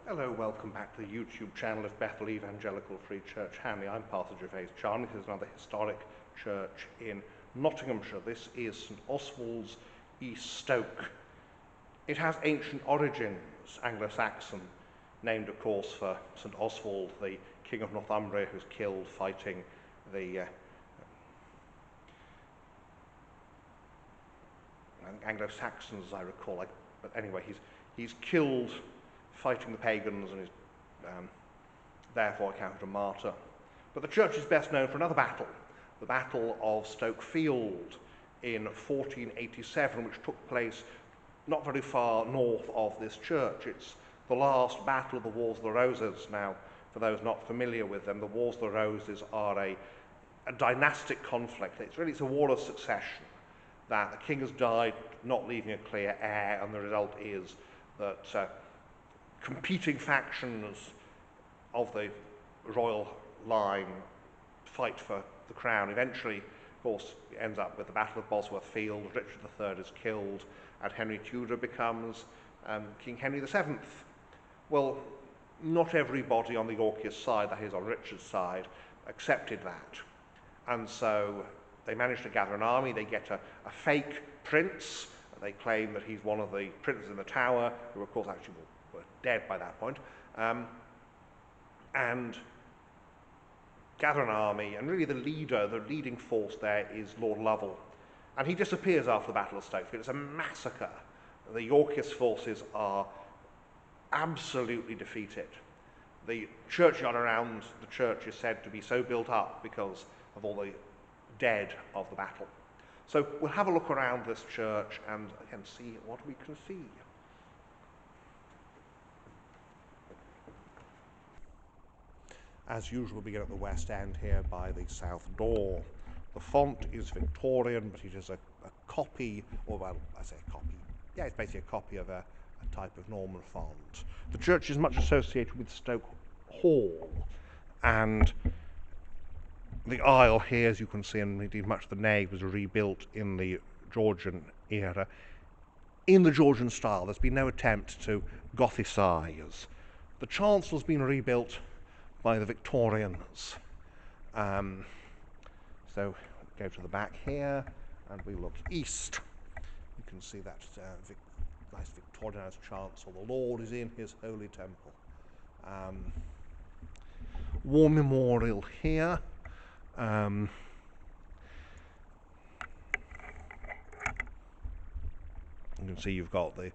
Hello, welcome back to the YouTube channel of Bethel Evangelical Free Church Hanley. I'm Pastor Gervais Charnley. This is another historic church in Nottinghamshire. This is St Oswald's East Stoke. It has ancient origins, Anglo-Saxon, named of course for St Oswald, the King of Northumbria, who's killed fighting the Anglo-Saxons, as I recall. But anyway, he's killed fighting the pagans and is therefore accounted a martyr. But the church is best known for another battle, the Battle of Stoke Field in 1487, which took place not very far north of this church. It's the last battle of the Wars of the Roses. Now, for those not familiar with them, the Wars of the Roses are a dynastic conflict. It's a war of succession, that the king has died, not leaving a clear heir, and the result is that competing factions of the royal line fight for the crown. Eventually, of course, it ends up with the Battle of Bosworth Field. Richard III is killed, and Henry Tudor becomes King Henry VII. Well, not everybody on the Yorkist side, that is on Richard's side, accepted that. And so they manage to gather an army. They get a fake prince. They claim that he's one of the princes in the Tower, who of course actually were dead by that point, and gather an army, and really the leading force there is Lord Lovell, and he disappears after the Battle of Stoke Field. It's a massacre. The Yorkist forces are absolutely defeated. The churchyard around the church is said to be so built up because of all the dead of the battle. So we'll have a look around this church and again see what we can see. As usual, we begin at the west end here by the south door. The font is Victorian, but it is a copy, or well, I say a copy. Yeah, it's basically a copy of a type of Norman font. The church is much associated with Stoke Hall, and the aisle here, as you can see, and indeed much of the nave was rebuilt in the Georgian era. In the Georgian style, there's been no attempt to Gothicize. The chancel has been rebuilt by the Victorians. So we go to the back here and we look east. You can see that nice Victorianized chancel. The Lord is in his holy temple. War memorial here. You can see you've got the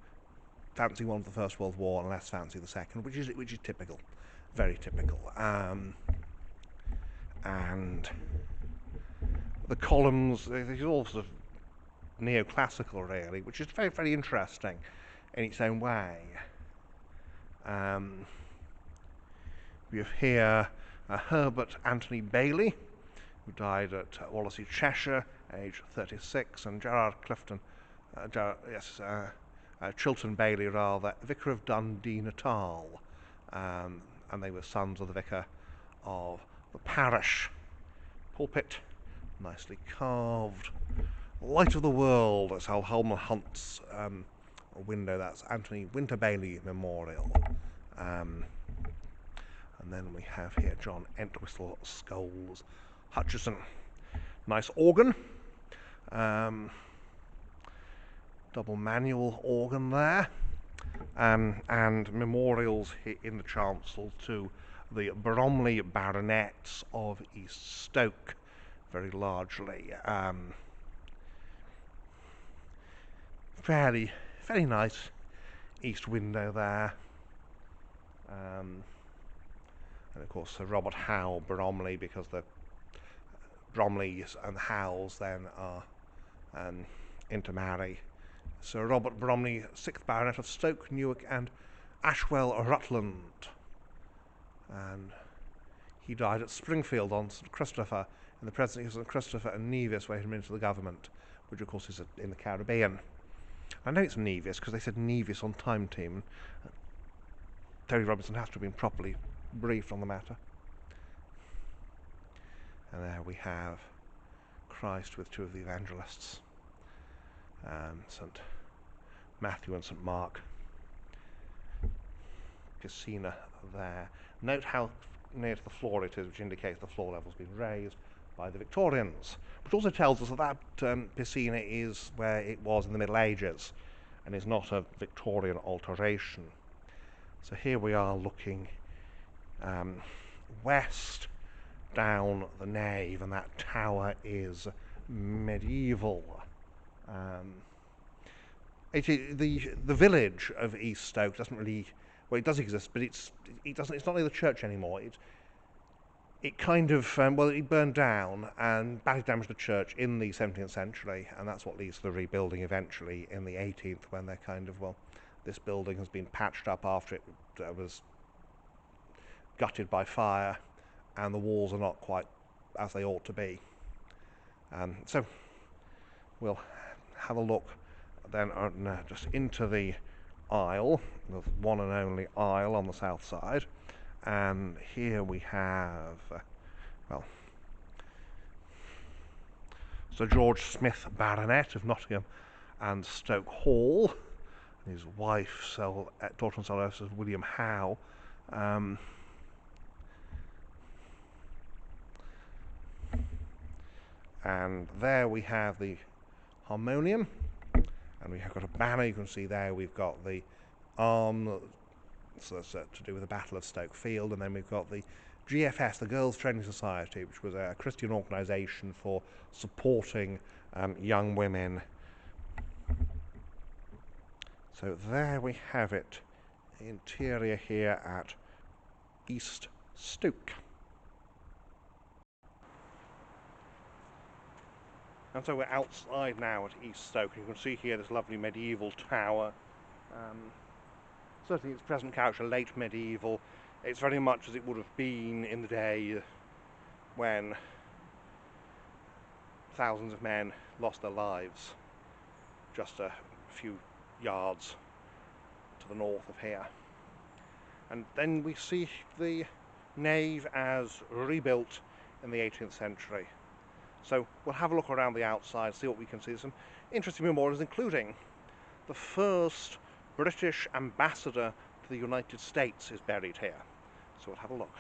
fancy one of the First World War and less fancy the second, which is typical, very typical. And the columns, they're all sort of neoclassical, really, which is very, very interesting in its own way. We have here Herbert Anthony Bailey, who died at Wallasey, Cheshire, age 36, and Gerard Clifton, Chilton Bailey, rather, Vicar of Dundee, Natal, and they were sons of the vicar of the parish. Pulpit, nicely carved. Light of the World, that's Helmer Hunt's window, that's Anthony Winter Bailey Memorial. And then we have here John Entwistle Scholes Hutchison. Nice organ. Double manual organ there. And memorials here in the chancel to the Bromley baronets of East Stoke, very largely. Very nice east window there. And of course Sir Robert Howe Bromley, because the Bromleys and Howes then are intermarry. Sir Robert Bromley, 6th Baronet of Stoke, Newark and Ashwell, Rutland. And he died at Springfield on St Christopher, in the presidency of St Christopher and Nevis, where he went into the government, which of course is in the Caribbean. I know it's Nevis because they said Nevis on Time Team. Terry Robinson has to have been properly briefed on the matter. And there we have Christ with two of the evangelists, St Matthew and St Mark. piscina there. Note how near to the floor it is, which indicates the floor level's been raised by the Victorians, which also tells us that piscina is where it was in the Middle Ages and is not a Victorian alteration. So here we are looking west down the nave, and that tower is medieval. The village of East Stoke doesn't really, well, it does exist, but it's not near the church anymore. It kind of, it burned down and badly damaged the church in the 17th century, and that's what leads to the rebuilding eventually in the 18th, when they're kind of, this building has been patched up after it was gutted by fire, and the walls are not quite as they ought to be. So we'll have a look then just into the aisle, the one and only aisle on the south side. And here we have, Sir George Smith, Baronet of Nottingham and Stoke Hall, and his wife, daughter and son, William Howe. And there we have the harmonium, and we have got a banner. You can see there we've got the arm, so that's to do with the Battle of Stoke Field, and then we've got the GFS, the Girls Training Society, which was a Christian organisation for supporting young women. So there we have it, the interior here at East Stoke. And so we're outside now at East Stoke. You can see here this lovely medieval tower. Certainly its present character, late medieval. It's very much as it would have been in the day when thousands of men lost their lives just a few yards to the north of here. And then we see the nave as rebuilt in the 18th century. So we'll have a look around the outside, see what we can see. There's some interesting memorials, including the first British ambassador to the United States is buried here. So we'll have a look.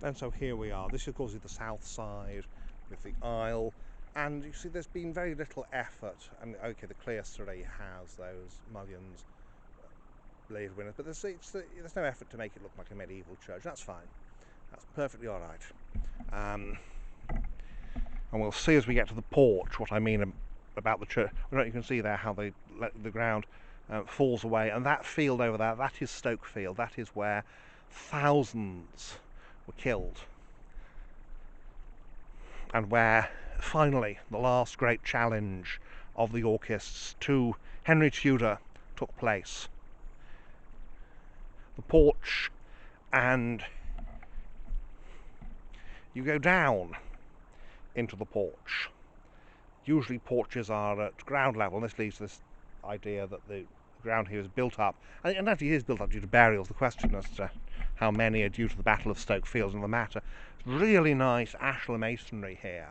And so here we are. This, of course, is the south side with the aisle. And you see there's been very little effort. I mean, okay, the clerestory has those mullions, later winners, but there's no effort to make it look like a medieval church. That's fine. That's perfectly all right. And we'll see as we get to the porch what I mean about the church. You can see there how the ground falls away, and that field over there, that is Stoke Field. That is where thousands were killed, and where finally the last great challenge of the Yorkists to Henry Tudor took place. The porch, and you go down into the porch. Usually porches are at ground level, and this leads to this idea that the ground here is built up, and actually it is built up due to burials. The question as to how many are due to the Battle of Stoke Field and the matter. Really nice ashlar masonry here.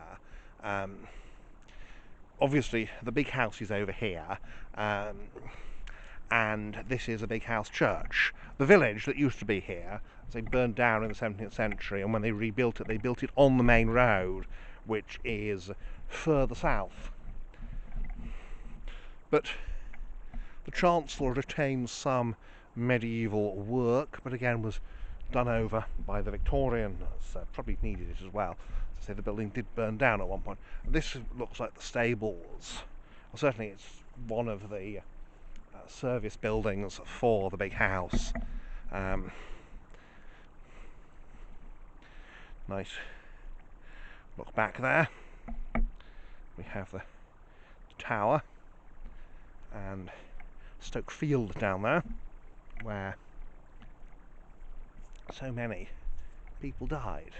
Obviously the big house is over here, and this is a big house church. The village that used to be here, they burned down in the 17th century, and when they rebuilt it, they built it on the main road, which is further south. But the chancel retains some medieval work, but again was done over by the Victorians. Probably needed it as well. So the building did burn down at one point. This looks like the stables. Well, certainly it's one of the service buildings for the big house. Nice look back there. We have the tower and Stoke Field down there, where so many people died.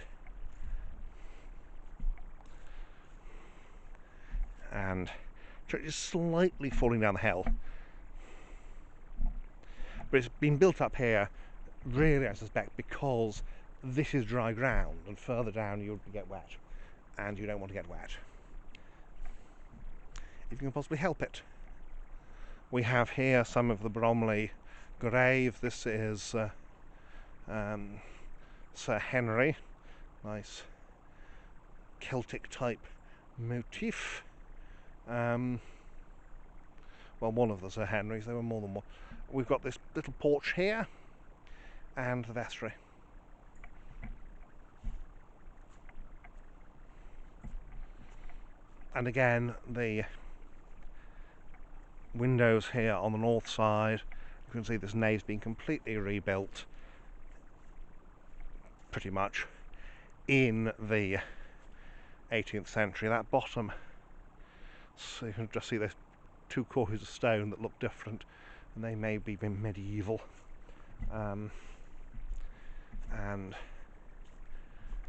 And church is slightly falling down the hill, but it's been built up here really, I suspect, because this is dry ground, and further down you'll get wet, and you don't want to get wet if you can possibly help it. We have here some of the Bromley grave. This is Sir Henry. Nice Celtic type motif. Well, one of the Sir Henrys, there were more than one. We've got this little porch here and the vestry. And again, the windows here on the north side, you can see this nave's been completely rebuilt pretty much in the 18th century. That bottom, so you can just see there's two quarters of stone that look different, and they may be medieval. And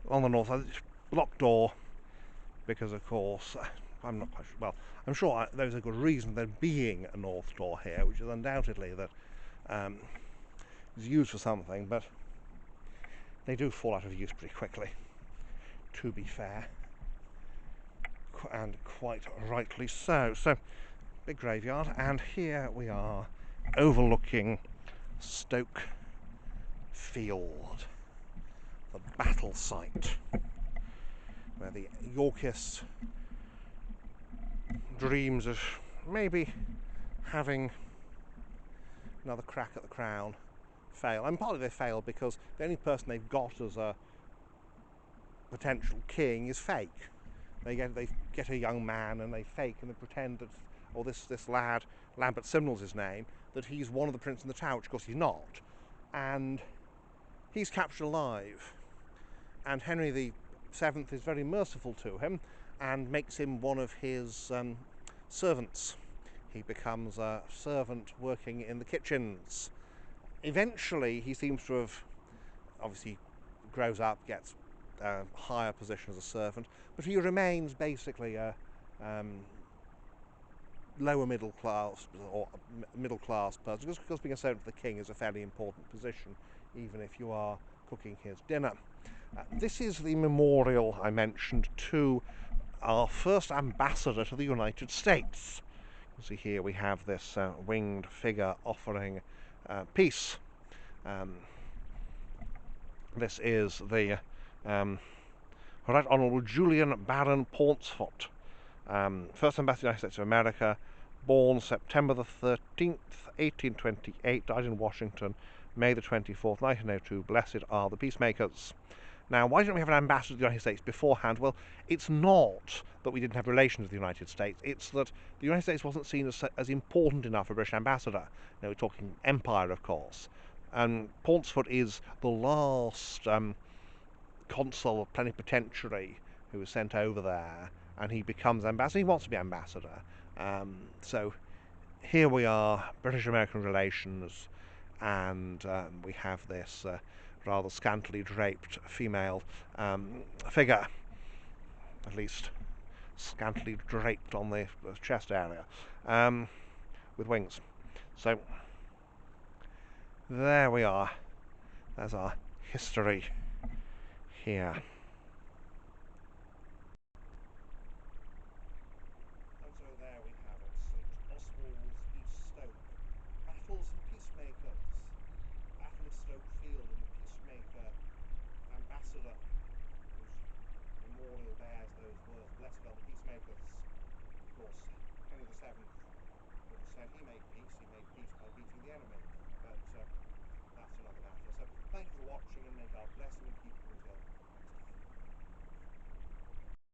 on the north side, block door, because of course, I'm not quite sure, well, I'm sure there's a good reason there being a north door here, which is undoubtedly that is used for something, but they do fall out of use pretty quickly, to be fair, and quite rightly so. So, big graveyard, and here we are overlooking Stoke Field, the battle site, where the Yorkists dreams of maybe having another crack at the crown fail. And partly they fail because the only person they've got as a potential king is fake. They get a young man and they fake and they pretend that, or this lad, Lambert Simnel's his name, that he's one of the princes in the tower, which of course he's not. And he's captured alive. And Henry VII is very merciful to him and makes him one of his servants. He becomes a servant working in the kitchens. Eventually he seems to have, obviously grows up, gets a higher position as a servant, but he remains basically a lower middle class or middle class person, because being a servant to the king is a fairly important position, even if you are cooking his dinner. This is the memorial I mentioned to our first ambassador to the United States. You see here we have this winged figure offering peace. This is the Right Honourable Julian Baron Pauncefort, first ambassador to the United States of America, born September the 13th, 1828, died in Washington, May the 24th, 1902. Blessed are the peacemakers. Now, why didn't we have an ambassador to the United States beforehand? Well, it's not that we didn't have relations with the United States, it's that the United States wasn't seen as important enough for a British ambassador. We're talking empire, of course. And Pauncefort is the last consul or plenipotentiary who was sent over there, and he becomes ambassador. He wants to be ambassador. So here we are, British-American relations, and we have this rather scantily draped female figure, at least scantily draped on the chest area, with wings. So there we are. There's our history here.